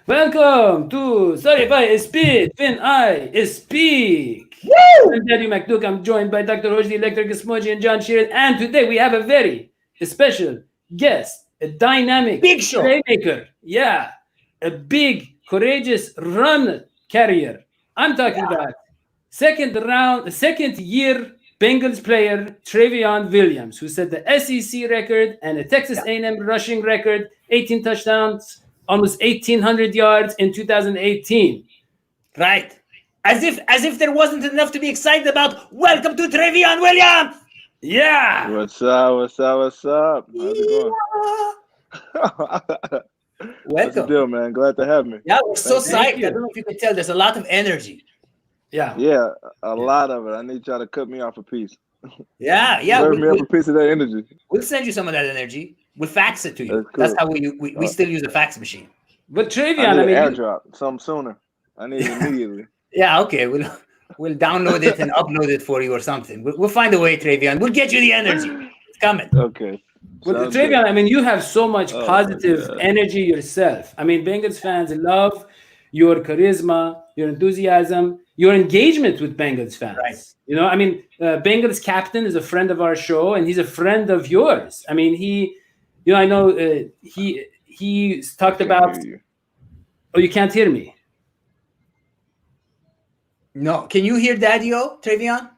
Welcome to Sorry If I Speak When I Speak. Woo! I'm Daddy McDuke. I'm joined by Dr. Hojdi Electric Smoji and John Sheeran. And today we have a very special guest, a dynamic Big show. playmaker. Yeah, a big, courageous run carrier. I'm talking about second year Bengals player Trayveon Williams, who set the SEC record and a Texas A&M rushing record, 18 touchdowns, almost 1,800 yards in 2018. Right. As if there wasn't enough to be excited about. Welcome to Trayveon Williams. Yeah. What's up? What's up? What's up? How's it going? What's the Welcome. deal, man? Glad to have me. Yeah, we're so Thank psyched. you. I don't know if you can tell. There's a lot of energy. Yeah. Yeah, a lot of it. I need y'all to cut me off a piece. Yeah. Serve me up a piece of that energy. We'll send you some of that energy. We'll fax it to you. That's cool. That's how we still use a fax machine. But I Trayveon, need I mean, an airdrop. Something sooner. I need it immediately. Yeah. Okay. We'll download it and upload it for you or something. We'll find a way, Trayveon. We'll get you the energy. It's coming. Okay. But Sounds Trayveon, good. I mean, you have so much Oh, my positive God. energy yourself. I mean, Bengals fans love your charisma, your enthusiasm, your engagement with Bengals fans. Right. You know, I mean, Bengals captain is a friend of our show, and he's a friend of yours. I mean, I know he talked Can't about. hear you. Oh, you can't hear me. No. Can you hear Daddy-O, Trayveon?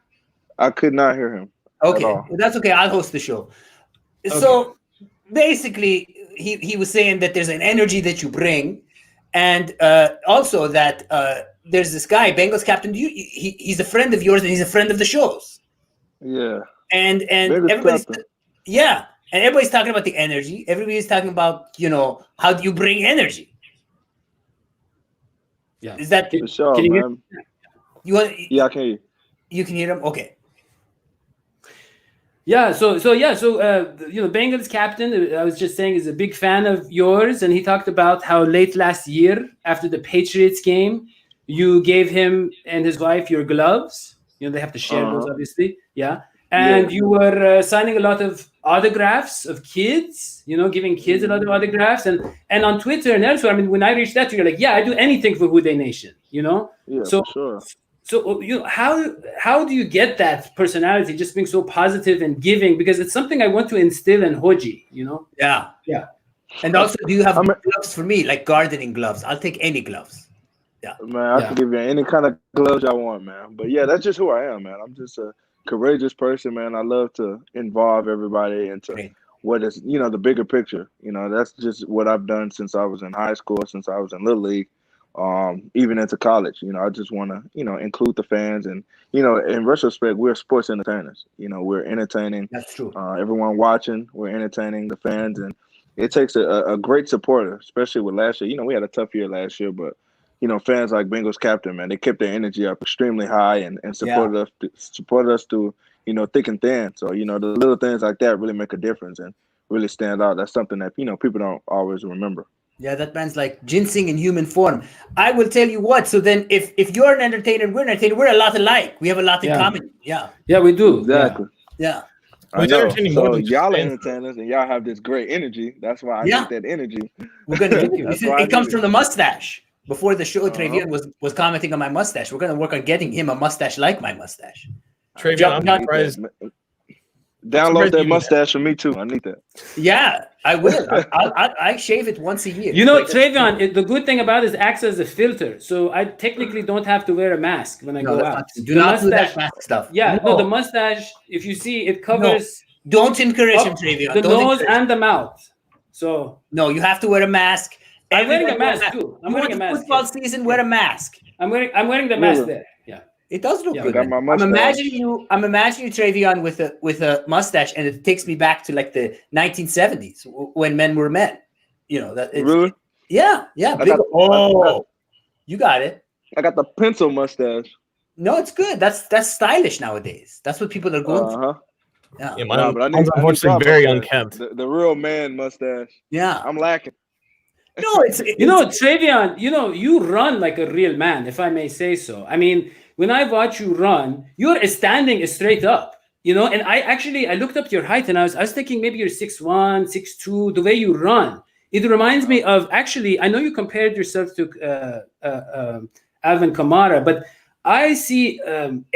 I could not hear him. Okay, all. well, that's okay. I'll host the show. So basically, he was saying that there's an energy that you bring, and also that there's this guy, Bengals captain. He's a friend of yours, and he's a friend of the show's. Yeah. And Bengals everybody's captain. and everybody's talking about the energy. Everybody's talking about how do you bring energy? Yeah. Is that For sure, Can you hear- man. you want? Yeah, I can hear you. You can hear him. Okay. Yeah, so Bengals captain, I was just saying, is a big fan of yours, and he talked about how late last year, after the Patriots game, you gave him and his wife your gloves. You know, they have to share those, obviously. Yeah, and you were signing a lot of autographs of kids. You know, giving kids a lot of autographs, and on Twitter and elsewhere. I mean, when I reached out to you, you're like, yeah, I do anything for Houday Nation. You know, Yeah, so for sure. So how do you get that personality, just being so positive and giving? Because it's something I want to instill in Hoji, you know? Yeah. Yeah. And also, do you have I mean- gloves for me, like gardening gloves? I'll take any gloves. Man, I Yeah. can give you any kind of gloves I want, man. But yeah, that's just who I am, man. I'm just a courageous person, man. I love to involve everybody into Great. what is, the bigger picture. That's just what I've done since I was in high school, since I was in Little League, even into college. I just want to, include the fans. And, in retrospect, we're sports entertainers. We're entertaining That's true. everyone watching. We're entertaining the fans. And it takes a great supporter, especially with last year. We had a tough year last year, but fans like Bengals captain, man, they kept their energy up extremely high and supported us through, thick and thin. So, the little things like that really make a difference and really stand out. That's something that, people don't always remember. Yeah, that man's like ginseng in human form. I will tell you what. So then, if you're an entertainer, we're an entertainer. We're a lot alike. We have a lot in common. Yeah. Yeah, we do. Exactly. Yeah. I Who's know. entertaining more So than y'all are fans? entertainers and y'all have this great energy. That's why I Yeah. need that energy. We're gonna get you. That's why I It comes need from the mustache. Before the show, Uh-huh. Trayveon was commenting on my mustache. We're gonna work on getting him a mustache like my mustache. Trayveon, John- I'm surprised. Download surprised that you- mustache for me too. I need that. Yeah, I will. I shave it once a year. You know, Like, Trayveon, the good thing about it is it acts as a filter. So I technically don't have to wear a mask when I no, go that's out. not true. Do The not do that mustache- mask stuff. Yeah, no, the mustache, if you see, it covers Don't encourage him, up Trayveon. the Don't nose encourage him. and the mouth. So No, you have to wear a mask. I'm wearing a Everyone wear mask too. I'm You wearing want a the mask. football yeah. season, wear a mask. I'm wearing the mask Really? there. Yeah. It does look Yeah. good. I got my I'm mustache. imagining you, Trayveon, with a mustache, and it takes me back to like the 1970s when men were men. That it's, Really? Yeah. got- You got it. I got the pencil mustache. No, it's good. That's stylish nowadays. That's what people are going for. Uh-huh. Yeah. Yeah, Nah, but I need- mine's I need unfortunately y'all very mustache. unkempt. The real man mustache. Yeah. I'm lacking. No, it's You know, Trayveon, you run like a real man, if I may say so. I mean, when I watch you run, you're standing straight up, and I looked up your height and I was thinking maybe you're 6'1", 6'2", the way you run. It reminds me of, actually, I know you compared yourself to Alvin Kamara, but I see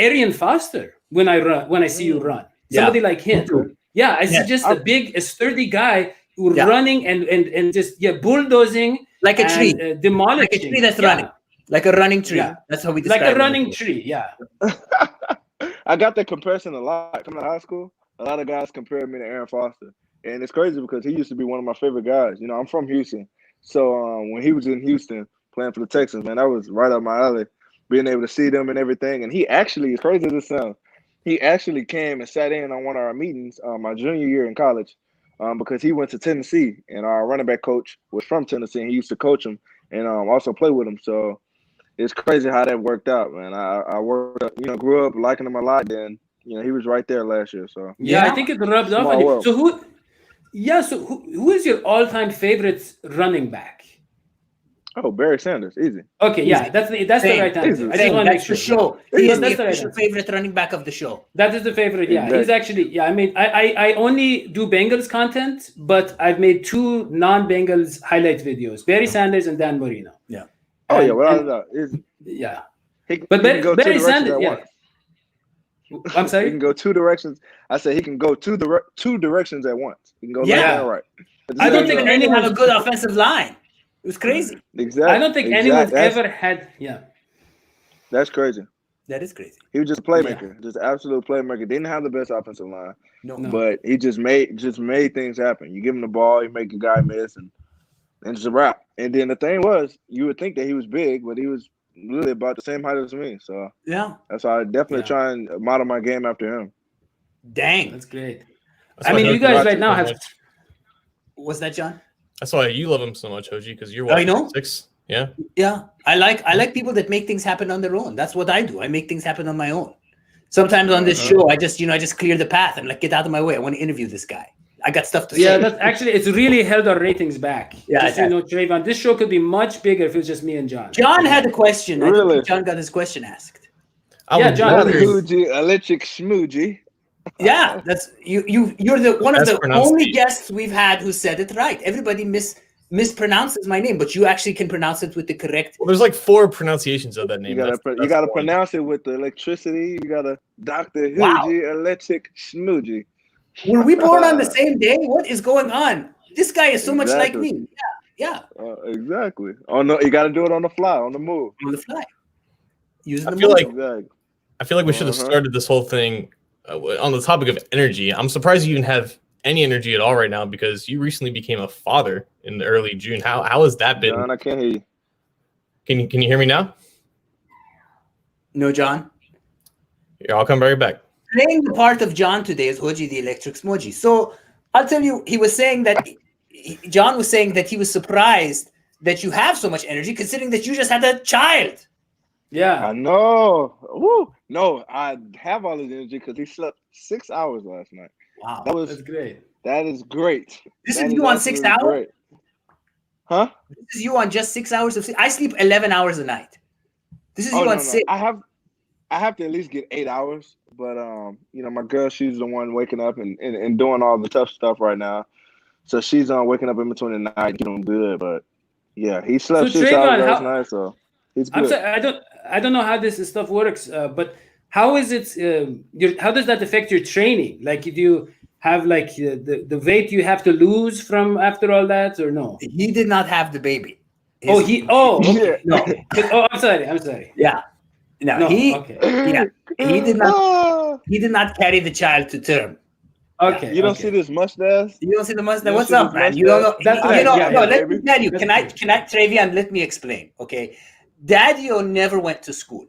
Arian Foster when I see you run. Somebody like him. Yeah, I see just a sturdy guy running and just bulldozing like a tree, demolishing. Like a tree that's running, like a running tree. Yeah. That's how we describe it. Like a running tree. Yeah. I got that comparison a lot coming out of high school. A lot of guys compare me to Aaron Foster, and it's crazy because he used to be one of my favorite guys. You know, I'm from Houston, so when he was in Houston playing for the Texans, man, that was right up my alley. Being able to see them and everything, and he actually, as crazy as it sounds, he actually came and sat in on one of our meetings my junior year in college because he went to Tennessee, and our running back coach was from Tennessee, and he used to coach him and also play with him. So it's crazy how that worked out, man. I worked up, grew up liking him a lot. Then he was right there last year. So I think it rubbed off on you. So who is your all-time favorite running back? Oh, Barry Sanders, easy. Okay, easy. Yeah, that's the right answer. I just want to make sure. The show. He is the official favorite running back of the show. That is the favorite. Yeah, exactly. He's actually. I mean, I only do Bengals content, but I've made 2 non-Bengals highlight videos: Barry Sanders and Dan Marino. Yeah. Oh yeah, without a doubt. Yeah. But Barry Sanders. Yeah. I'm sorry. He can go 2 directions. I said he can go two directions at once. He can go left and right. I don't think anyone have a good offensive line. It was crazy. Exactly. I don't think anyone's ever had. Yeah. That's crazy. That is crazy. He was just a playmaker, just absolute playmaker. Didn't have the best offensive line, no. But he just made things happen. You give him the ball, you make a guy miss, and it's a wrap. And then the thing was, you would think that he was big, but he was really about the same height as me. So that's why I definitely try and model my game after him. Dang, that's great. I mean, you guys right now have. What's that, John? That's why you love him so much, Hoji, because you're 6. Yeah. Yeah. I like people that make things happen on their own. That's what I do. I make things happen on my own. Sometimes on this show, I just clear the path and get out of my way. I want to interview this guy. I got stuff to say. Yeah, that's actually, it's really held our ratings back. Yeah. Just so Trayvon, this show could be much bigger if it was just me and John. John had a question. Really? I think John got his question asked. John. Electric Smoogie. Yeah, that's you're one of the only guests we've had who said it right. Everybody mispronounces my name, but you actually can pronounce it with the correct. Well, there's 4 pronunciations of that name. You gotta pronounce it with the electricity. You gotta Dr. Hoogie Electric Smoogie. Were we born on the same day? What is going on? This guy is so much like me. Yeah. Exactly. Oh no, you gotta do it on the fly, on the move. On the fly. I feel like we should have started this whole thing on the topic of energy. I'm surprised you even have any energy at all right now because you recently became a father in early June. How has that been? John, I can't hear you. Can you hear me now? No, John. Here, I'll come right back. Playing the part of John today is Hoji the Electric Smoji. So I'll tell you, he was saying that John was saying that he was surprised that you have so much energy, considering that you just had a child. Yeah, I know. Woo. No, I have all his energy because he slept 6 hours last night. Wow, that's great. That is great. This is you on 6 hours? Great. Huh? This is you on just 6 hours of sleep. I sleep 11 hours a night. This is you on 6. I have to at least get 8 hours. But my girl, she's the one waking up and doing all the tough stuff right now. So she's waking up in between the night, doing good. But yeah, he slept 6 hours last night, so he's good. I'm sorry, I don't know how this stuff works, but how is it? How does that affect your training? Like, do you have the weight you have to lose from after all that, or no? He did not have the baby. Okay. No. I'm sorry. Yeah. No, he did not carry the child to term. Okay. You don't see this mustache? You don't see the mustache? What's up, man? You don't know. That's right. Let me tell you. Can I, Trayveon, let me explain, okay? Daddy-O never went to school.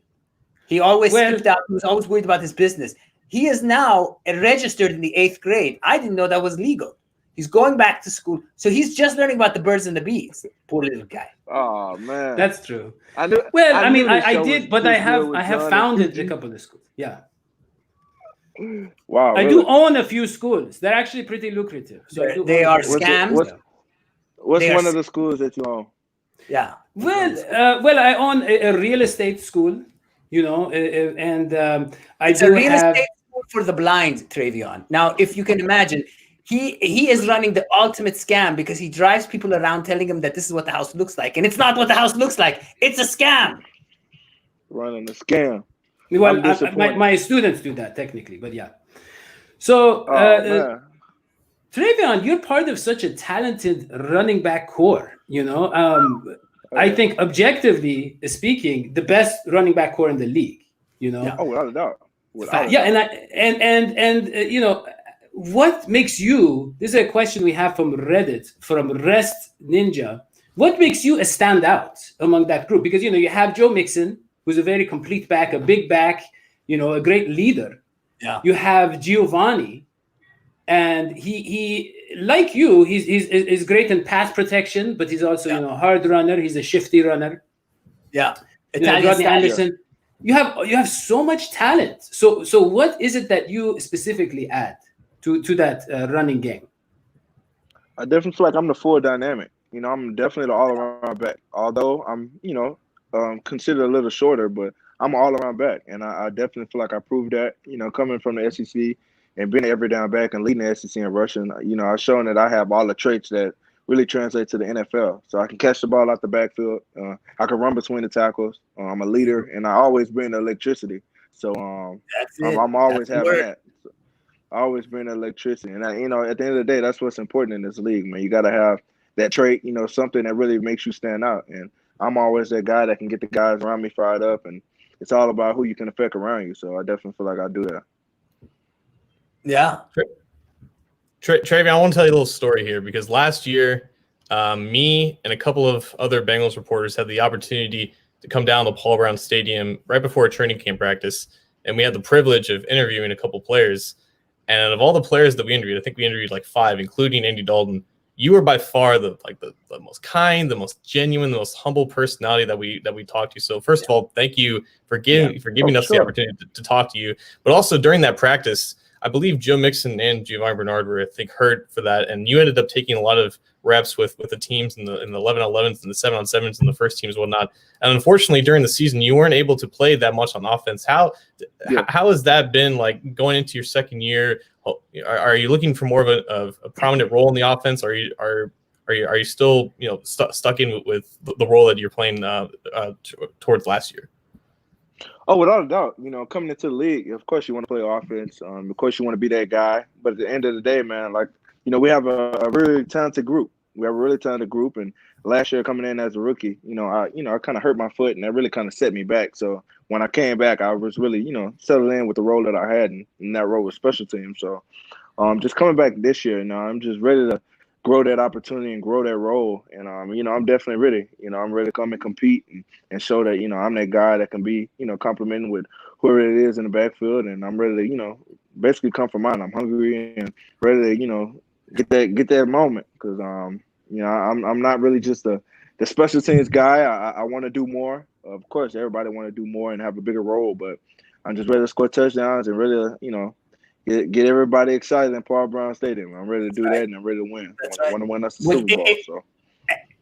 He always skipped out. He was always worried about his business. He is now registered in the 8th grade. I didn't know that was legal. He's going back to school. So he's just learning about the birds and the bees. Poor little guy. Oh, man. That's true. I did, but I have founded a couple of schools. Yeah. Wow. I do own a few schools. They're actually pretty lucrative. So they are scams. What's one of the schools that you own? Yeah. Well, I own a real estate school, and it's a real estate school for the blind, Trayveon. Now, if you can imagine, he is running the ultimate scam because he drives people around telling them that this is what the house looks like, and it's not what the house looks like. It's a scam. Running the scam. Well, my students do that technically, but yeah. So, Trayveon, you're part of such a talented running back core. I think objectively speaking, the best running back core in the league. Yeah. Oh, without a doubt. What makes you? This is a question we have from Reddit, from Rest Ninja. What makes you a standout among that group? Because you have Joe Mixon, who's a very complete back, a big back, a great leader. Yeah. You have Giovanni, and he like you, he's great in pass protection, but he's also a hard runner. He's a shifty runner. Yeah. Rodney Anderson. You have so much talent. So what is it that you specifically add to that running game? I definitely feel like I'm the full dynamic. I'm definitely the all-around back. Although I'm, considered a little shorter, but I'm an all-around back, and I definitely feel like I proved that. Coming from the SEC and being an every down back and leading the SEC in rushing, I've shown that I have all the traits that really translate to the NFL. So I can catch the ball out the backfield. I can run between the tackles. I'm a leader, and I always bring the electricity. So I'm always having that. So I always bring the electricity, and at the end of the day, that's what's important in this league, man. You got to have that trait, something that really makes you stand out. And I'm always that guy that can get the guys around me fired up, and it's all about who you can affect around you. So I definitely feel like I do that. Yeah. Trayveon, I want to tell you a little story here because last year, me and a couple of other Bengals reporters had the opportunity to come down to Paul Brown Stadium right before a training camp practice, and we had the privilege of interviewing a couple players. And of all the players that we interviewed, I think we interviewed like 5, including Andy Dalton. You were by far the most kind, the most genuine, the most humble personality that we talked to. So first of all, thank you for giving us the opportunity to talk to you. But also during that practice, I believe Joe Mixon and Giovanni Bernard were, I think, hurt for that, and you ended up taking a lot of reps with the teams in the 11-on-11s and the 7-on-7s and the first teams and whatnot. And unfortunately, during the season, you weren't able to play that much on offense. How has that been like going into your second year? Are you looking for more of a prominent role in the offense? Are you still stuck in with the role that you're playing towards last year? Oh, without a doubt, coming into the league, of course you want to play offense. Of course you want to be that guy. But at the end of the day, man, we have a really talented group. We have a really talented group. And last year coming in as a rookie, I kind of hurt my foot, and that really kind of set me back. So when I came back, I was really, settled in with the role that I had, and that role was special teams. So just coming back this year, I'm just ready to grow that opportunity and grow that role. And, I'm definitely ready. I'm ready to come and compete and show that, I'm that guy that can be, complimenting with whoever it is in the backfield. And I'm ready to, basically come for mine. I'm hungry and ready to, get that moment because, I'm not really just the special teams guy. I want to do more. Of course, everybody want to do more and have a bigger role, but I'm just ready to score touchdowns and really, get everybody excited in Paul Brown Stadium. I'm ready to do that, and I'm ready to win. I want to win us the Super Bowl. So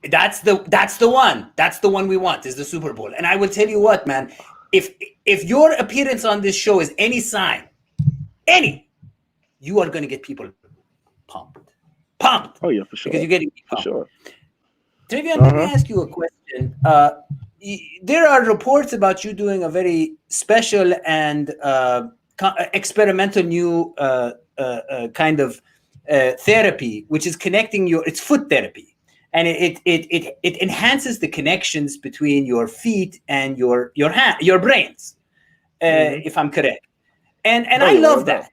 that's the one. That's the one we want is the Super Bowl. And I will tell you what, man. If your appearance on this show is any sign, you are going to get people pumped. Oh yeah, for sure. Because you're getting pumped. For sure. Trayveon, let me ask you a question. There are reports about you doing a very special and experimental new kind of therapy, which is connecting it's foot therapy, and it enhances the connections between your feet and your brains, if I'm correct. And I love that.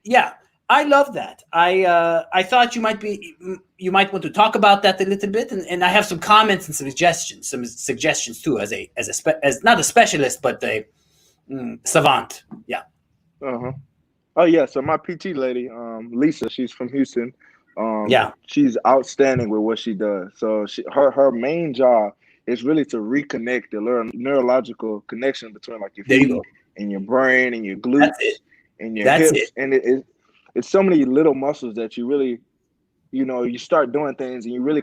Yeah, I love that. I thought you might want to talk about that a little bit, and I have some comments and suggestions too, as not a specialist but a savant. Yeah. Oh yeah. So my PT lady, Lisa, she's from Houston. She's outstanding with what she does. So her main job is really to reconnect the neurological connection between like your feet and your brain and your glutes and your hips. And it's so many little muscles that you really, you start doing things and you really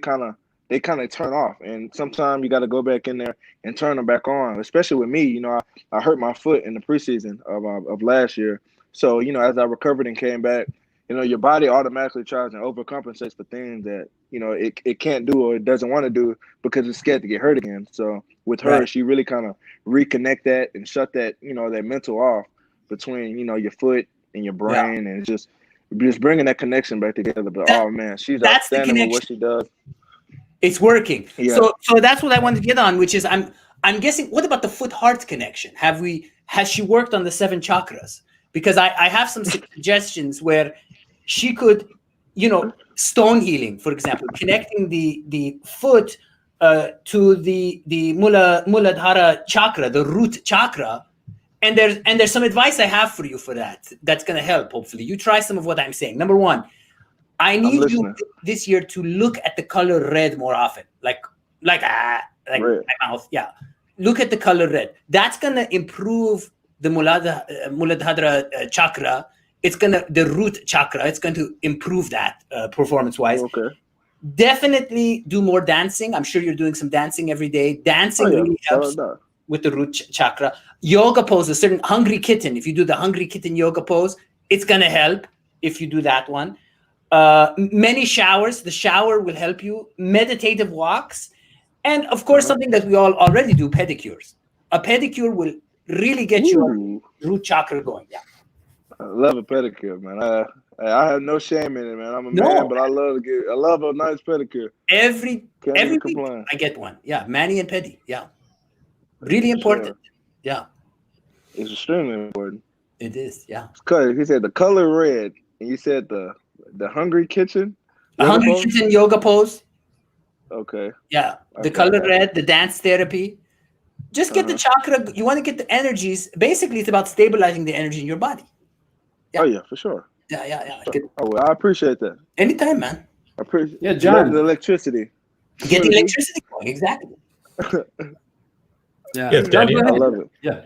they kind of turn off. And sometimes you got to go back in there and turn them back on. Especially with me, I hurt my foot in the preseason of last year. So, as I recovered and came back, your body automatically tries and overcompensates for things that, it can't do or it doesn't want to do because it's scared to get hurt again. So with her, she really kind of reconnect that and shut that, that mental off between, your foot and your brain and just bringing that connection back together. But oh man, she's outstanding with what she does. It's working. Yeah. So that's what I wanted to get on, which is I'm guessing, what about the foot-heart connection? Has she worked on the 7 chakras? Because I have some suggestions where she could, stone healing, for example, connecting the foot to the Muladhara chakra, the root chakra. And there's some advice I have for you for that. That's going to help, hopefully. You try some of what I'm saying. Number 1, I need you this year to look at the color red more often. Like my mouth. Yeah. Look at the color red. That's going to improve the Muladhara chakra. It's the root chakra. It's going to improve that performance-wise. Okay. Definitely do more dancing. I'm sure you're doing some dancing every day. Dancing really helps with the root chakra. Yoga pose, a certain hungry kitten. If you do the hungry kitten yoga pose, it's going to help if you do that one. Many showers. The shower will help you. Meditative walks. And, of course, something that we all already do, pedicures. A pedicure will really get your root chakra going. Yeah. I love a pedicure, man. I have no shame in it, man. I'm a man, but I love a nice pedicure. Every week I get one. Yeah, mani and pedi. Yeah. Really important. Sure. Yeah. It's extremely important. It is, yeah. Because he said the color red, and you said the hungry kitchen. The hungry kitchen yoga pose. Okay. Yeah. The color red, the dance therapy. Just get the chakra. You want to get the energies. Basically, it's about stabilizing the energy in your body. Yeah. Oh, yeah, for sure. Yeah. I appreciate that. Anytime, man. I appreciate it. Yeah, John. The electricity. Get the electricity going. Exactly. Yeah, Daddy. I love it. Yeah.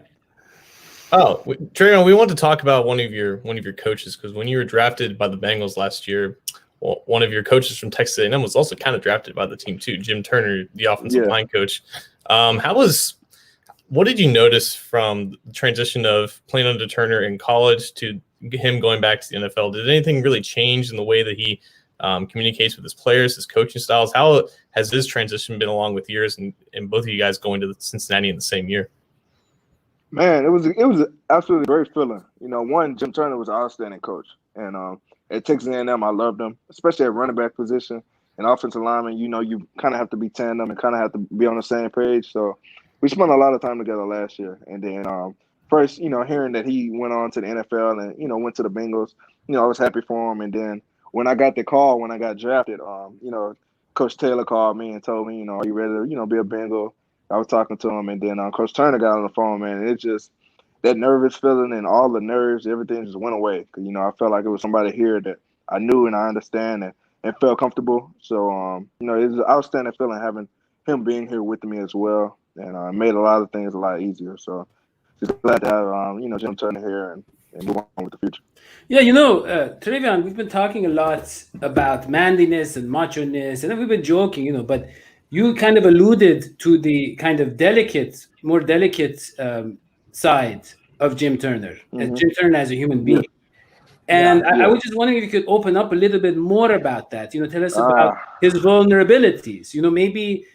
Oh, Trayveon, we want to talk about one of your coaches, because when you were drafted by the Bengals last year, well, one of your coaches from Texas A&M was also kind of drafted by the team too, Jim Turner, the offensive line coach. What did you notice from the transition of playing under Turner in college to him going back to the NFL? Did anything really change in the way that he communicates with his players, his coaching styles? How has this transition been along with yours and both of you guys going to Cincinnati in the same year? Man, it was absolutely great feeling. One, Jim Turner was an outstanding coach, and at Texas A&M, I loved him, especially at running back position and offensive lineman. You kind of have to be tandem and kind of have to be on the same page. So we spent a lot of time together last year, and then first, hearing that he went on to the NFL and went to the Bengals, I was happy for him. And then when I got the call when I got drafted, Coach Taylor called me and told me, are you ready to be a Bengal? I was talking to him, and then Coach Turner got on the phone, man. And it just, that nervous feeling and all the nerves, everything just went away. Because, I felt like it was somebody here that I knew and I understand and felt comfortable. So, it was an outstanding feeling having him being here with me as well. And made a lot of things a lot easier. So, just glad to have, Jim Turner here and move on with the future. Yeah, Trayveon, we've been talking a lot about manliness and macho-ness, and we've been joking, but you kind of alluded to the kind of more delicate side of Jim Turner, Jim Turner as a human being. And I was just wondering if you could open up a little bit more about that. Tell us about his vulnerabilities. Maybe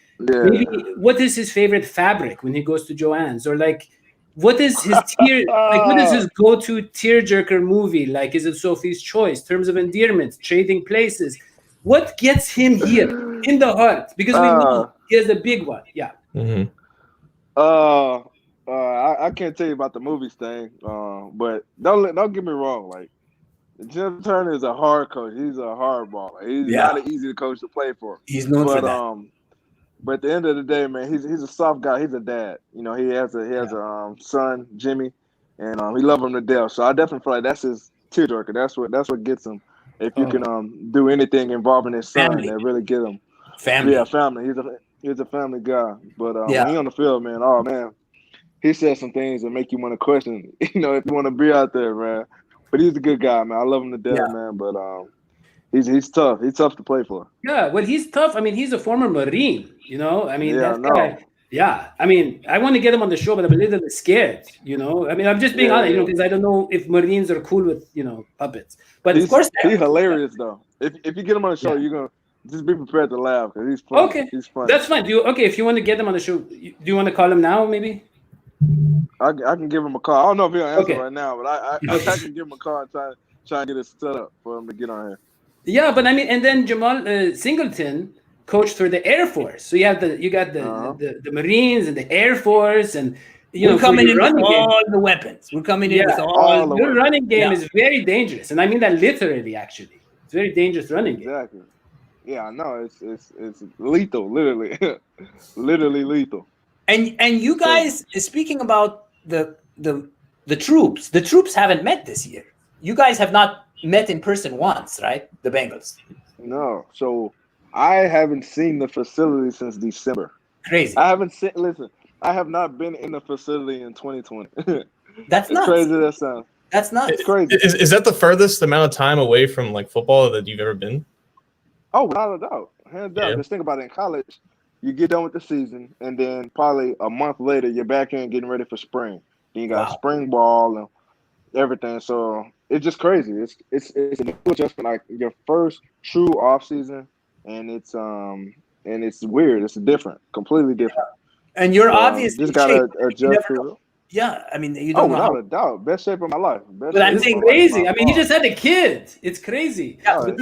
what is his favorite fabric when he goes to Joann's, or what is his what is his go-to tearjerker movie? Is it Sophie's Choice, Terms of Endearment, Trading Places? What gets him here in the heart? Because we know he has a big one. Yeah. Mm-hmm. I can't tell you about the movies thing, but don't get me wrong. Jim Turner is a hard coach. He's a hard baller. He's not an easy coach to play for. He's known for that. But at the end of the day, man, he's a soft guy. He's a dad. He has a son, Jimmy, and he loves him to death. So I definitely feel like that's his tearjerker. That's what gets him. If you can do anything involving his son, that really get him. Family. Yeah, family. He's a family guy. But when he on the field, man, he says some things that make you want to question, if you want to be out there, man. But he's a good guy, man. I love him to death, man. But he's tough. He's tough to play for. Yeah, well, he's tough. I mean, he's a former Marine, guy. Yeah, I mean, I want to get him on the show, but I'm a little bit scared. You know, I mean, I'm just being honest, because I don't know if Marines are cool with puppets. But of course, he's hilarious though. If you get him on the show, you're gonna just be prepared to laugh because he's funny. Okay, he's funny. That's fine. If you want to get him on the show, do you want to call him now? Maybe I can give him a call. I don't know if he'll answer Okay. right now, but I can give him a call and try and get it set up for him to get on here. Yeah, but I mean, and then Jamal Singleton coached for the Air Force, so you got the Marines and the Air Force, and we're coming in with all the weapons. We're coming in with all the your running game is very dangerous, and I mean that literally. Actually, it's very dangerous running game. Exactly. Yeah, I know. It's lethal, literally, literally lethal. And you guys, speaking about the troops haven't met this year. You guys have not met in person once, right? The Bengals. No, so I haven't seen the facility since December. Crazy. I haven't seen. Listen, I have not been in the facility in 2020. That's nuts. Crazy that sounds. That's nuts. It's crazy. Is that the furthest amount of time away from like football that you've ever been? Oh, without a doubt, hands down. Yeah. Just think about it. In college, you get done with the season, and then probably a month later, you're back in getting ready for spring. Then you got spring ball and everything. So it's just crazy. It's a new adjustment, like your first true off season, and it's weird. It's different, completely different. And you're obviously just gotta adjust to it. Yeah, I mean, you don't know. Without a doubt, best shape of my life. But I'm saying crazy. I mean, he just had a kid. It's crazy. Yeah, but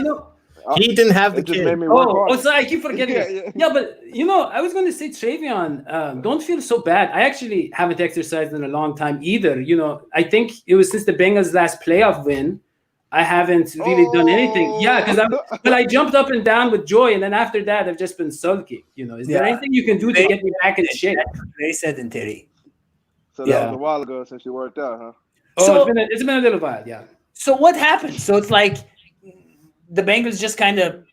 he didn't have the just kid. made me work hard. Sorry, I keep forgetting. Yeah, but I was going to say, Trayveon, don't feel so bad. I actually haven't exercised in a long time either. I think it was since the Bengals' last playoff win, I haven't really done anything. Yeah, because I jumped up and down with joy, and then after that, I've just been sulking. Is there anything you can do to get me back in shape? Very sedentary. So that was a while ago since you worked out, huh? Oh, it's been a little while, yeah. So what happened? So it's like the Bengals just kind of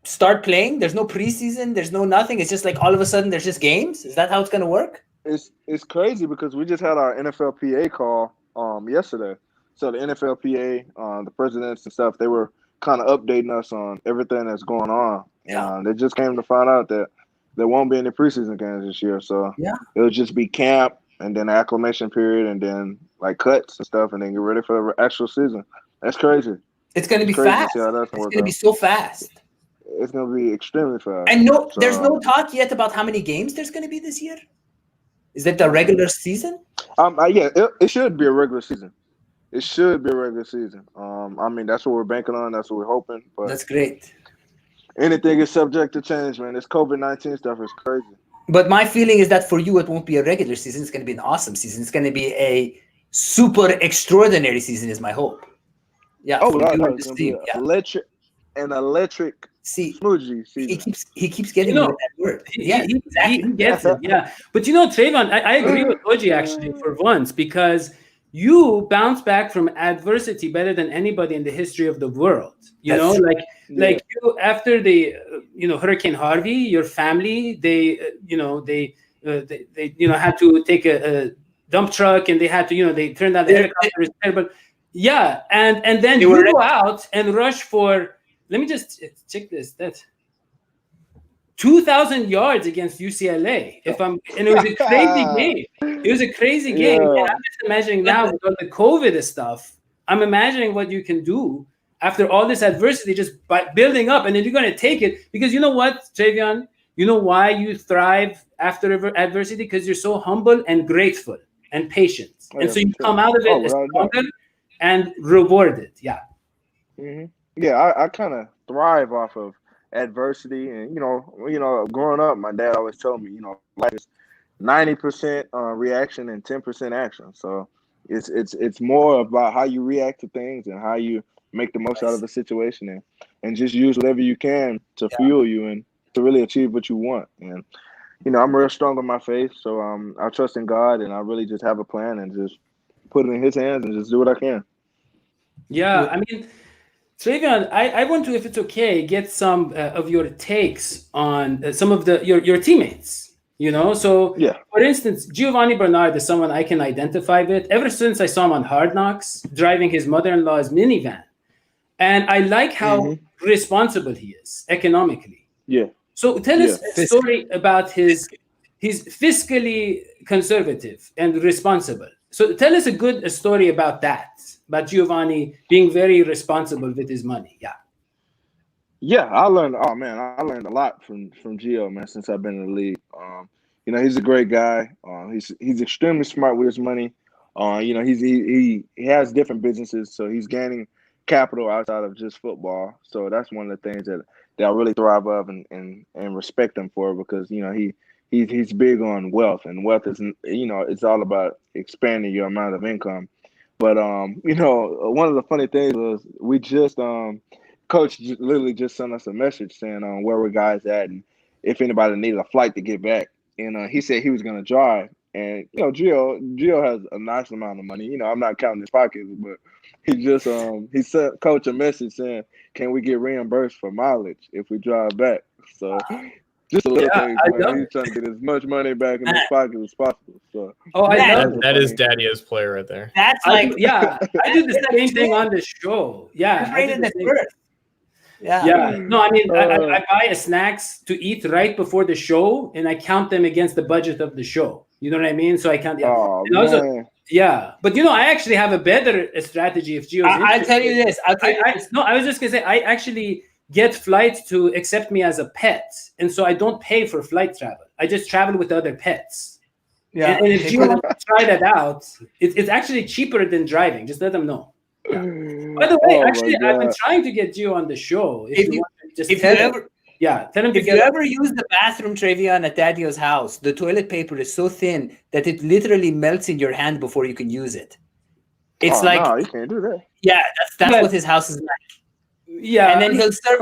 start playing. There's no preseason. There's no nothing. It's just like all of a sudden there's just games. Is that how it's going to work? It's crazy because we just had our NFLPA call yesterday. So the NFLPA, the presidents and stuff, they were kind of updating us on everything that's going on. Yeah. They just came to find out that there won't be any preseason games this year. So it'll just be camp and then acclimation period and then like cuts and stuff and then get ready for the actual season. That's crazy. It's going to be fast. It's going to be so fast. It's going to be extremely fast. And there's no talk yet about how many games there's going to be this year. Is that the regular season? Yeah, it should be a regular season. It should be a regular season. I mean, that's what we're banking on. That's what we're hoping. But that's great. Anything is subject to change, man. This COVID-19 stuff is crazy. But my feeling is that for you, it won't be a regular season. It's going to be an awesome season. It's going to be a super extraordinary season is my hope. Yeah. Oh, it's going to be electric smoothie season. He keeps getting that word. He gets it. Yeah. But Trayvon, I agree with Oji actually for once because you bounce back from adversity better than anybody in the history of the world. You after the Hurricane Harvey, your family they had to take a dump truck and they had to they turned out the helicopter. But yeah, and then you go out and rush for. Let me just check this. That's 2,000 yards against UCLA. It was a crazy game. It was a crazy game. And I'm just imagining now with all the COVID stuff. I'm imagining what you can do after all this adversity, just by building up, and then you're going to take it. Because you know what, Trayveon? You know why you thrive after adversity? Because you're so humble and grateful and patient. And so you come out of it stronger and rewarded. Yeah. Mm-hmm. Yeah, I kind of thrive off of adversity, and growing up, my dad always told me, life is 90% reaction and 10% action. So it's more about how you react to things and how you make the most out of the situation, and just use whatever you can to fuel you and to really achieve what you want. And I'm real strong on my faith, so I trust in God, and I really just have a plan and just put it in His hands and just do what I can. Yeah, I mean. Trayveon, I want to, if it's okay, get some of your takes on some of your teammates. So for instance, Giovanni Bernard is someone I can identify with. Ever since I saw him on Hard Knocks driving his mother-in-law's minivan, and I like how responsible he is economically. Yeah. So tell us a story about his he's fiscally conservative and responsible. So tell us a story about that, about Giovanni being very responsible with his money. Yeah. Yeah, I learned a lot from Gio, man, since I've been in the league. He's a great guy. He's extremely smart with his money. He has different businesses, so he's gaining capital outside of just football. So that's one of the things that I really thrive of and respect him for, because he's big on wealth, and wealth is it's all about expanding your amount of income. But one of the funny things was we just Coach literally just sent us a message saying where were guys at and if anybody needed a flight to get back. And he said he was going to drive. And, Gio has a nice amount of money. I'm not counting his pockets, but he just he sent Coach a message saying, can we get reimbursed for mileage if we drive back? So just a little thing, man. He's trying to get as much money back in his pocket as possible. So that is Daddy-o's play right there. That's like I do the same thing on the show. Yeah. Yeah. No, I mean, I buy snacks to eat right before the show, and I count them against the budget of the show. You know what I mean? So I can't. Yeah. Oh, and also, yeah. But I actually have a better strategy if Gio's I'll tell you this. I was just gonna say I actually get flights to accept me as a pet, and so I don't pay for flight travel. I just travel with other pets. Yeah. And if Gio wants to try that out, it's actually cheaper than driving. Just let them know. Yeah. By the way, I've been trying to get Gio on the show. If you ever use the bathroom, Trayveon, at Daddy-O's house, the toilet paper is so thin that it literally melts in your hand before you can use it. It's no, you can't do that. Yeah, that's what his house is like. Yeah, and then he'll serve.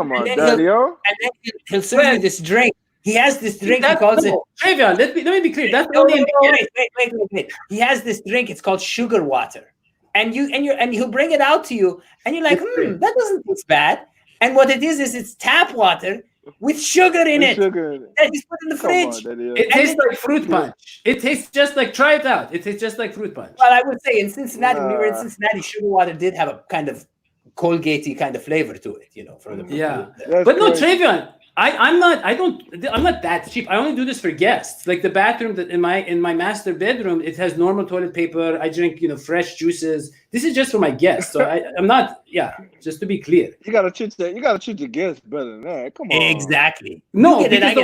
He'll serve you this drink. He has this drink. He calls it. Trayveon, let me be clear. That's wait. He has this drink. It's called sugar water. And he'll bring it out to you, and you're like, that doesn't taste bad. And what it is it's tap water with sugar in it. That he's put in the fridge. It tastes like fruit punch. It tastes just like, try it out. It tastes just like fruit punch. Well, I would say in Cincinnati, when we were in Cincinnati, sugar water did have a kind of Colgate-y kind of flavor to it, But no, Trayveon, I'm not that cheap. I only do this for guests. Like the bathroom that in my master bedroom, it has normal toilet paper. I drink, fresh juices. This is just for my guests. So I'm not, just to be clear. You gotta treat your guests better than that. Come on. Exactly. No, because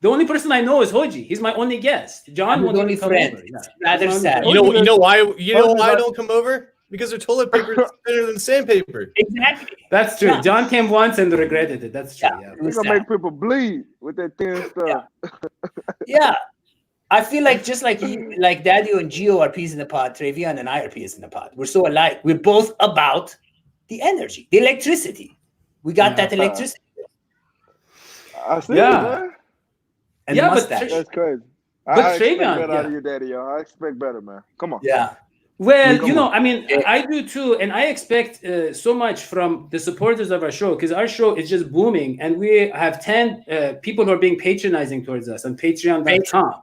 the only person I know is Hoji. He's my only guest. John won't only friend. Rather sad. You know why I don't come over? Because their toilet paper is better than sandpaper. Exactly. That's true. Yeah. John came once and regretted it. That's true. Yeah. We're gonna make people bleed with that thin stuff. Yeah. I feel like just like Daddy and Gio are peas in the pod, Trayveon and I are peas in the pod. We're so alike. We're both about the energy, the electricity. We got that electricity. I see it, man. And but that's crazy. I expect better out of you, Daddy. I expect better, man. Come on. Yeah. Well, I do too, and I expect so much from the supporters of our show, because our show is just booming, and we have 10 people who are being patronizing towards us on Patreon.com.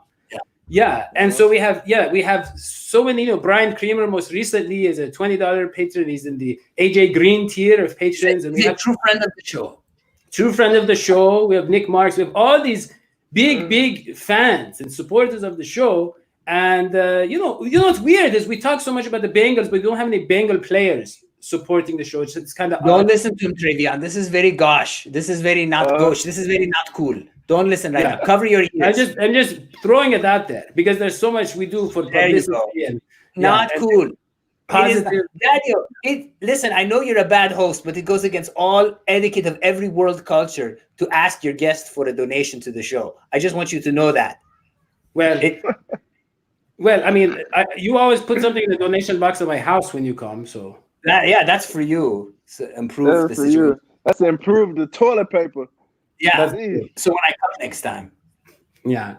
Yeah, and so we have so many. Brian Creamer most recently is a $20 patron. He's in the AJ Green tier of patrons, and we have a true friend of the show. True friend of the show. We have Nick Marks. We have all these big fans and supporters of the show. And what's weird is we talk so much about the Bengals, but we don't have any Bengal players supporting the show. It's kind of don't listen to him, Trayveon. This is very gauche. This is very not gauche. This is very not cool. Don't listen right now. Cover your ears. I'm just throwing it out there because there's so much we do for publicity. And, not cool. Positive. Listen, I know you're a bad host, but it goes against all etiquette of every world culture to ask your guest for a donation to the show. I just want you to know that. Well, you always put something in the donation box of my house when you come, so. That's for you. To improve the situation. That's to improve the toilet paper. Yeah. So when I come next time. Yeah.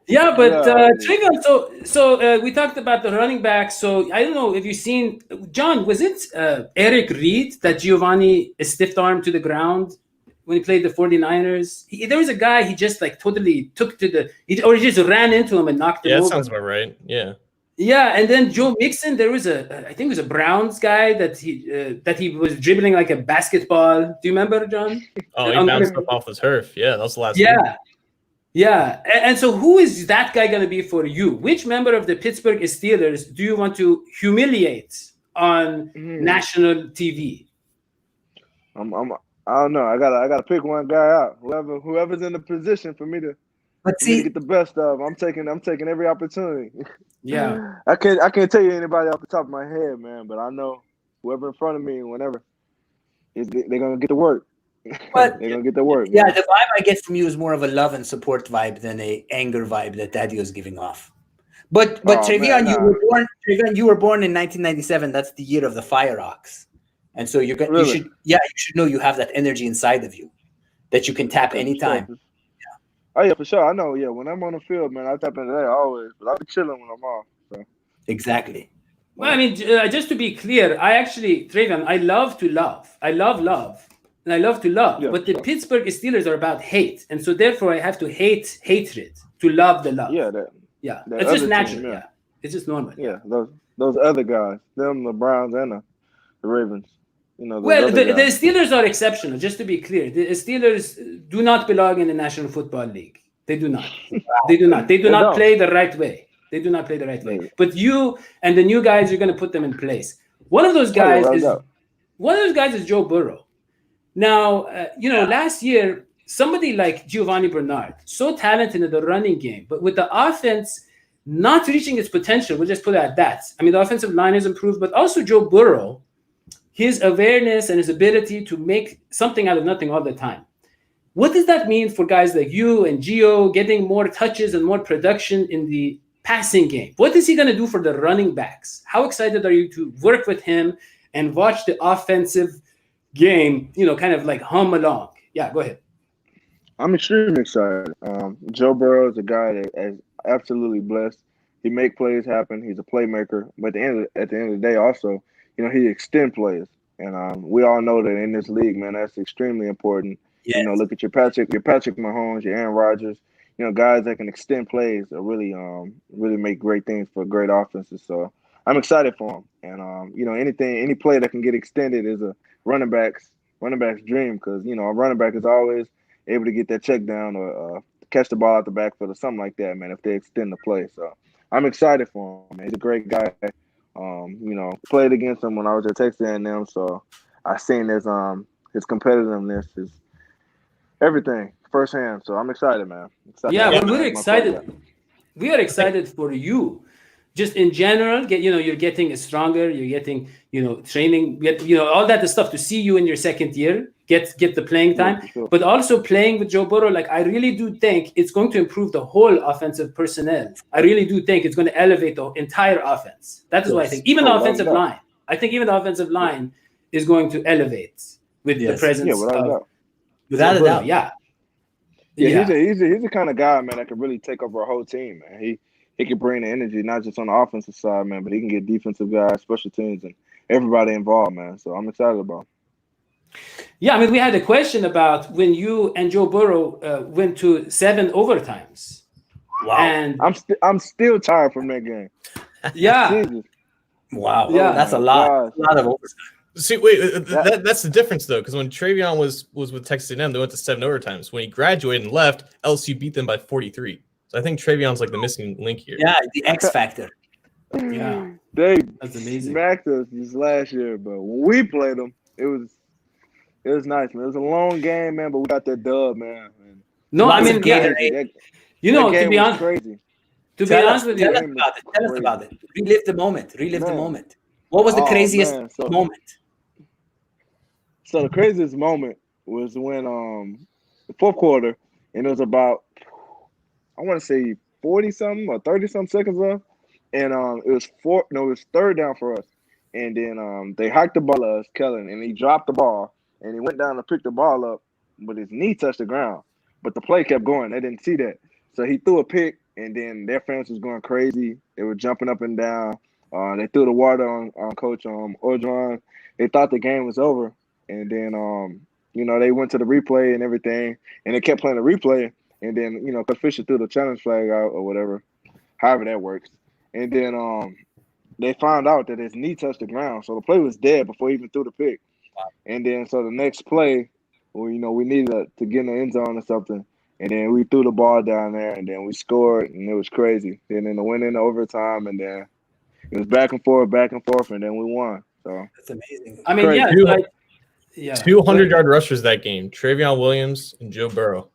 Yeah, but Trayveon, so we talked about the running back. So I don't know if you've seen, John, was it Eric Reed that Giovanni stiff armed to the ground when he played the 49ers? There was a guy he just totally took to he just ran into him and knocked him over. Yeah, that sounds about right. Yeah. Yeah, and then Joe Mixon, there was I think it was a Browns guy that he was dribbling like a basketball. Do you remember, John? Oh, he bounced up off the turf. Yeah, that was the last week. Yeah, yeah. And so who is that guy going to be for you? Which member of the Pittsburgh Steelers do you want to humiliate on national TV? I don't know. I gotta pick one guy out. Whoever's in the position for me to get the best of. I'm taking every opportunity. Yeah. I can't tell you anybody off the top of my head, man, but I know whoever in front of me, whenever, they're gonna get to work. But they're gonna get to work. Yeah, man. the vibe I get from you is more of a love and support vibe than a anger vibe that Daddy was giving off. But Trayveon, man, you were born in 1997. That's the year of the Fire Ox, and so you should know you have that energy inside of you that you can tap anytime. Sure. Oh yeah, for sure. I know. Yeah, when I'm on the field, man, I tap into that always. But I'll be chilling when I'm off. So. Exactly. Well, I mean, just to be clear, Trayveon, I love to love. I love love. And I love to love. Yeah, but the Pittsburgh Steelers are about hate. And so therefore I have to hate hatred to love the love. Yeah. It's just natural. Team, yeah. It's just normal. Yeah, those other guys, them, the Browns and the Ravens. You know, the Steelers are exceptional, just to be clear. The Steelers do not belong in the National Football League. They do not. They do not. They do not play the right way. They do not play the right way. But you and the new guys, you're going to put them in place. One of those guys is Joe Burrow. Now, last year, somebody like Giovanni Bernard, so talented in the running game, but with the offense not reaching its potential, we'll just put it at that. I mean, the offensive line has improved, but also Joe Burrow, his awareness and his ability to make something out of nothing all the time. What does that mean for guys like you and Gio getting more touches and more production in the passing game? What is he going to do for the running backs? How excited are you to work with him and watch the offensive game, kind of like hum along? Yeah, go ahead. I'm extremely excited. Joe Burrow is a guy that is absolutely blessed. He make plays happen. He's a playmaker. But at the end of the day, also, he extend plays. And we all know that in this league, man, that's extremely important. Yes. Look at your Patrick Mahomes, your Aaron Rodgers, guys that can extend plays or really make great things for great offenses. So I'm excited for him. And, any play that can get extended is a running back's dream because, a running back is always able to get that check down or catch the ball out the backfield or something like that, man, if they extend the play. So I'm excited for him, man. He's a great guy. Played against him when I was at Texas A&M, so I seen his competitiveness, his everything firsthand. So I'm excited, man. We're excited. We are excited for you. Just in general, you're getting stronger. You're getting, training. All that stuff to see you in your second year. Get the playing time, but also playing with Joe Burrow. Like I really do think it's going to improve the whole offensive personnel. I really do think it's going to elevate the entire offense. That is what I think. Even the offensive line. I think even the offensive line is going to elevate with the presence without a doubt. Yeah. He's the kind of guy, man, that can really take over a whole team, man. He can bring the energy, not just on the offensive side, man, but he can get defensive guys, special teams, and everybody involved, man. So I'm excited about him. Yeah, I mean, we had a question about when you and Joe Burrow went to 7 overtimes. Wow. And I'm still tired from that game. Yeah. Jesus. Wow. Yeah, that's a lot. A lot of overtime. See, wait, that's the difference though, because when Trayveon was with Texas A&M, they went to 7 overtimes. When he graduated and left, LSU beat them by 43. So I think Trayvion's like the missing link here. Yeah, the X factor. Yeah, that's amazing. Smacked us this last year, but when we played them, it was nice, man. It was a long game, man, but we got that dub, man. No, I mean, to be honest, crazy. To be honest with you, tell us about it. Relive the moment. What was the craziest moment? So the craziest moment was when the fourth quarter, and it was about, I want to say 40-something or 30-something seconds left, and it was third down for us. And then they hiked the ball at us, Kellen, and he dropped the ball, and he went down to pick the ball up, but his knee touched the ground. But the play kept going. They didn't see that. So he threw a pick, and then their fans was going crazy. They were jumping up and down. They threw the water on Coach Orgeron. They thought the game was over. And then, they went to the replay and everything, and they kept playing the replay. And then, Coach Fisher threw the challenge flag out or whatever, however that works. and then they found out that his knee touched the ground, so the play was dead before he even threw the pick. And then so the next play, well, we needed to get in the end zone or something, and then we threw the ball down there, and then we scored, and it was crazy. Then it went into overtime, and then it was back and forth, and then we won. So that's amazing. I mean, yeah, 200-yard rushers that game. Trayveon Williams and Joe Burrow.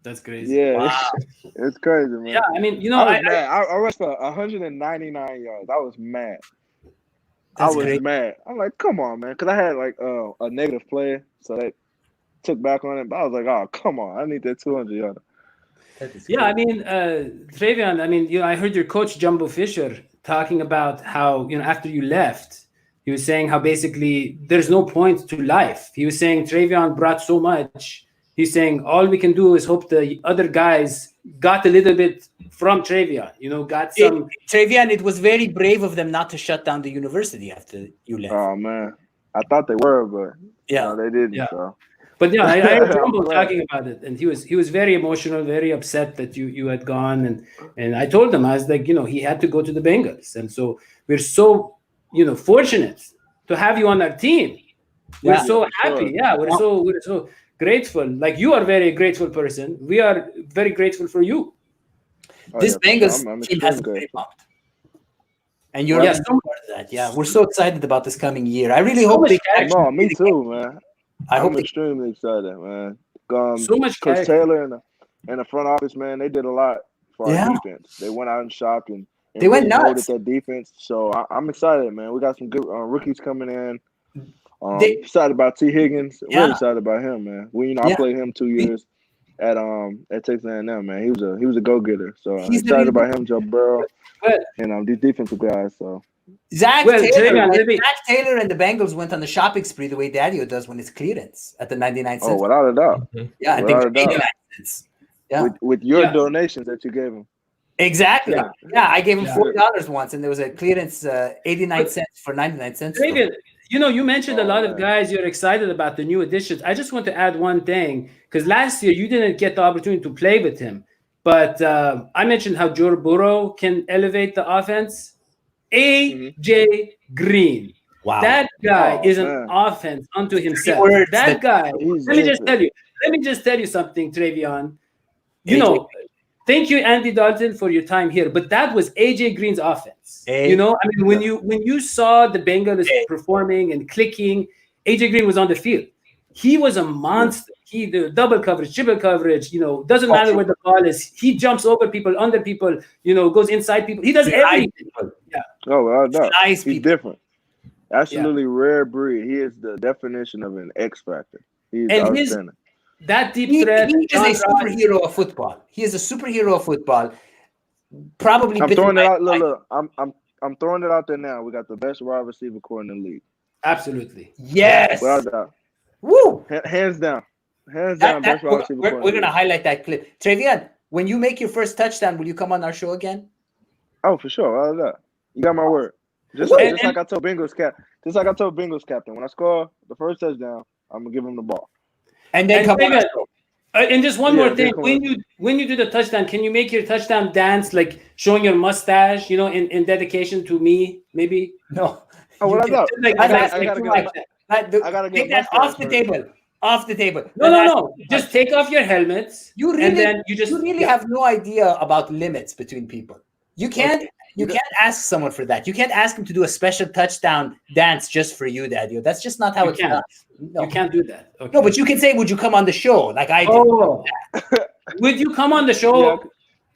That's crazy. Yeah, Wow. it's crazy, man. Yeah, I mean, I was mad. I rushed for 199 yards. I was mad. Mad. I'm like, come on, man, because I had like a negative play, so that took back on it. But I was like, oh, come on, I need that 200 yards. Yeah, I mean, Trayveon. I mean, I heard your coach Jumbo Fisher talking about how after you left, he was saying how basically there's no point to life. He was saying Trayveon brought so much. He's saying all we can do is hope the other guys got a little bit from Trayveon. Got some. Trayveon, it was very brave of them not to shut down the university after you left. Oh man, I thought they were, but they didn't. Yeah. So. But yeah, I heard Jumbo talking about it, and he was very emotional, very upset that you had gone, and I told him, I was like, he had to go to the Bengals, and so we're so fortunate to have you on our team. We're so happy. Yeah, we're so grateful. Like, you are a very grateful person. We are very grateful for you. This Bengals team has been very pumped. And you're part of that. Yeah, we're so excited about this coming year. I really hope they can. No, me too, man. I'm extremely excited, man. So much Coach Taylor and the front office, man, they did a lot for our defense. They went out and shopped and they went nuts at that defense. So I'm excited, man. We got some good rookies coming in. Excited about T. Higgins. We're excited about him, man. I played him 2 years at Texas A&M, man. He was a go-getter. So I'm excited about him, Joe Burrow, and these defensive guys. So Zach Taylor and the Bengals went on the shopping spree the way Daddy does when it's clearance at the 99 cents. Oh, without a doubt. Yeah, I think 89 cents. Yeah, with your donations that you gave him. Exactly. Yeah, I gave him $4 once, and there was a clearance 89 cents for 99 cents. David, you mentioned a lot of guys you're excited about the new additions. I just want to add one thing, because last year you didn't get the opportunity to play with him. But I mentioned how Joe Burrow can elevate the offense. A.J. Green. Wow. That guy is an offense unto himself. That guy, let me just tell you something, Trayveon. Thank you, Andy Dalton, for your time here. But that was A.J. Green's offense. When you saw the Bengals performing and clicking, A.J. Green was on the field. He was a monster. He did double coverage, triple coverage. Doesn't matter where the ball is. He jumps over people, under people. Goes inside people. He does everything. Yeah. Oh, no. Nice. He's different. Absolutely rare breed. He is the definition of an X factor. He's outstanding. That deep threat. He is a superhero of football. He is a superhero of football. Probably. I'm throwing it out. Look. I'm throwing it out there now. We got the best wide receiver core in the league. Absolutely. Yes. Without doubt. Woo. Hands down. Hands down. Best wide receiver core. We're gonna highlight that clip. Trayveon, when you make your first touchdown, will you come on our show again? Oh, for sure. Without doubt. You got my word. Just like I told Bengals captain, when I score the first touchdown, I'm gonna give him the ball. And then come on. And just one more thing. When you do the touchdown, can you make your touchdown dance, like showing your mustache, in dedication to me, maybe? No. Oh, what I got? I gotta get that off the table. Off the table. No. Just take off your helmets. You really have no idea about limits between people. You can't ask someone for that. You can't ask him to do a special touchdown dance just for you, Daddy. That's just not how it's done. No. You can't do that. Okay. No, but you can say, "Would you come on the show?" Like I did. Would you come on the show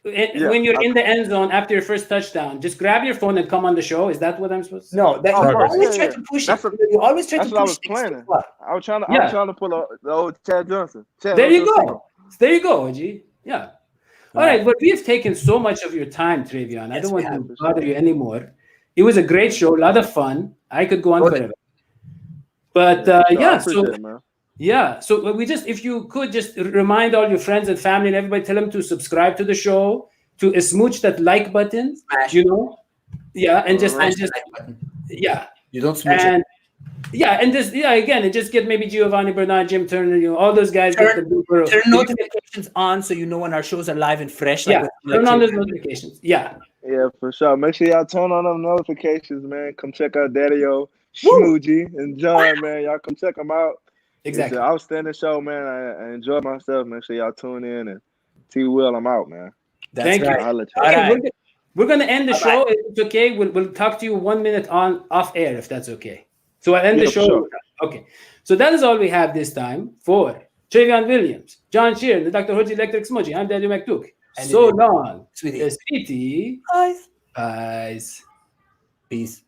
when you're in the end zone after your first touchdown? Just grab your phone and come on the show. Is that what I'm supposed to? No, you always try to push it. You always try to push it. That's what I was planning. I was trying to pull the old Chad Johnson. There you go, OG. Yeah. All right, but we've taken so much of your time, Trayveon. I don't want to bother you anymore. It was a great show, a lot of fun. I could go on forever. But so we if you could just remind all your friends and family and everybody, tell them to subscribe to the show, to smooch that like button, and just you don't smooch it. And just get maybe Giovanni Bernard, Jim Turner, all those guys. Turn notifications on so you know when our shows are live and fresh. Turn on those notifications. Yeah. Yeah, for sure. Make sure y'all turn on them notifications, man. Come check out Daddy-O, Smoogie, and John, man. Y'all come check them out. Exactly. It's an outstanding show, man. I enjoyed myself. Make sure y'all tune in. And T-Will, I'm out, man. That's right. I'll let you All right. We're gonna end the Bye-bye. show. If it's okay, we'll talk to you 1 minute off air if that's okay. So I'll end the show. Sure. Okay. So that is all we have this time for Trayveon Williams, John Sheeran, the Dr. Hoji Electric Smudgy. I'm Daniel McDuke. So long, Sweetie. Sweetie. Guys. Guys. Peace.